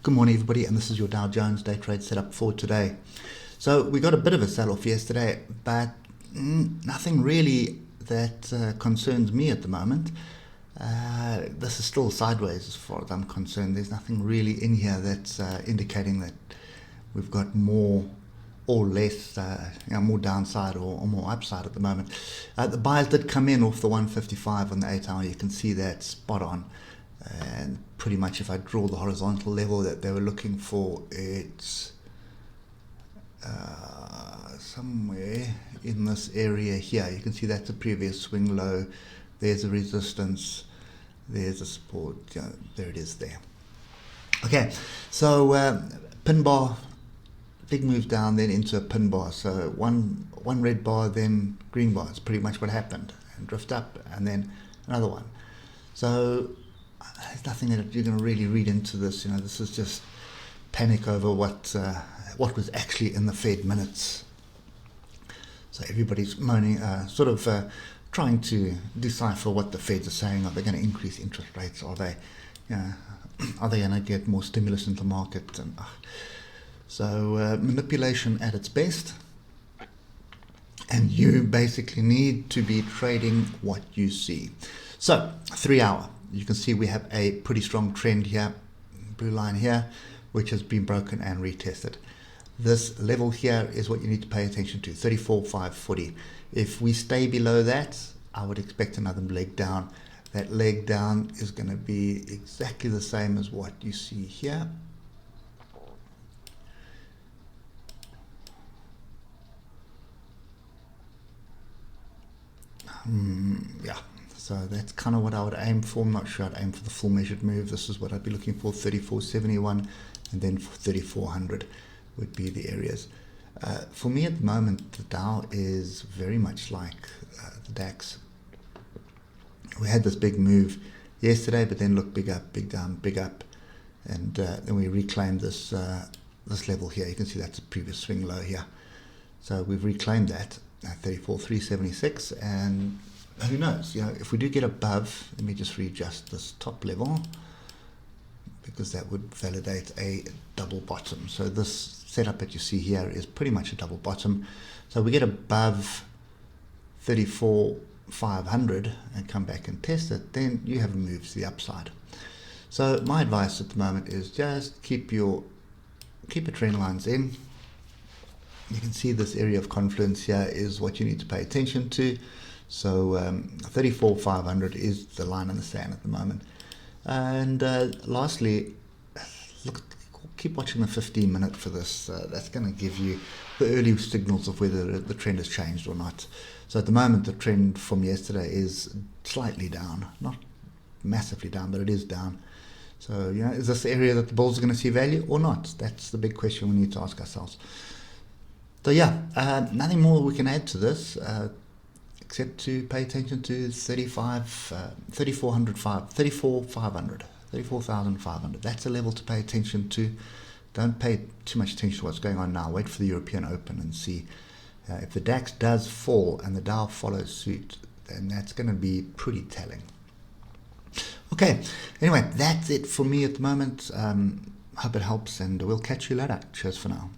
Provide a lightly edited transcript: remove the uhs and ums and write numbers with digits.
Good morning, everybody, and this is your Dow Jones day trade setup for today. So we got a bit of a sell-off yesterday, but nothing really that concerns me at the moment. This is still sideways as far as I'm concerned. There's nothing really in here that's indicating that we've got more or less, more downside or more upside at the moment. The buyers did come in off the 155 on the 8 hour. You can see that spot on. And pretty much if I draw the horizontal level that they were looking for, it's somewhere in this area here. You can see that's a previous swing low. There's a resistance. There's a support. There it is there. Okay, so pin bar, big move down, then into a pin bar. So one red bar, then green bar. It's pretty much what happened. And drift up, and then another one. So there's nothing that you're going to really read into this. This is just panic over what was actually in the Fed minutes. So everybody's moaning, trying to decipher what the Feds are saying. Are they going to increase interest rates? Are they going to get more stimulus into the market? And so manipulation at its best. And you basically need to be trading what you see. So 3 hour. You can see we have a pretty strong trend here, blue line here, which has been broken and retested. This level here is what you need to pay attention to, 34,540. If we stay below that, I would expect another leg down. That leg down is going to be exactly the same as what you see here. So that's kind of what I would aim for. I'm not sure I'd aim for the full measured move. This is what I'd be looking for, 3471, and then 3400 would be the areas. For me at the moment, the Dow is very much like the DAX. We had this big move yesterday, but then look, big up, big down, big up, and then we reclaimed this this level here. You can see that's a previous swing low here. So we've reclaimed that at 34,376, and who knows, if we do get above, let me just readjust this top level, because that would validate a double bottom. So this setup that you see here is pretty much a double bottom. So we get above 34,500 and come back and test it, then you have a move to the upside. So my advice at the moment is just keep your trend lines in. You can see this area of confluence here is what you need to pay attention to. So 34,500 is the line in the sand at the moment. And lastly, look, keep watching the 15-minute for this. That's going to give you the early signals of whether the trend has changed or not. So at the moment, the trend from yesterday is slightly down, not massively down, but it is down. So is this the area that the bulls are going to see value or not? That's the big question we need to ask ourselves. So nothing more we can add to this. Except to pay attention to 34,500. That's a level to pay attention to. Don't pay too much attention to what's going on now. Wait for the European Open and see if the DAX does fall and the Dow follows suit, then that's going to be pretty telling. Okay, anyway, that's it for me at the moment. Hope it helps, and we'll catch you later. Cheers for now.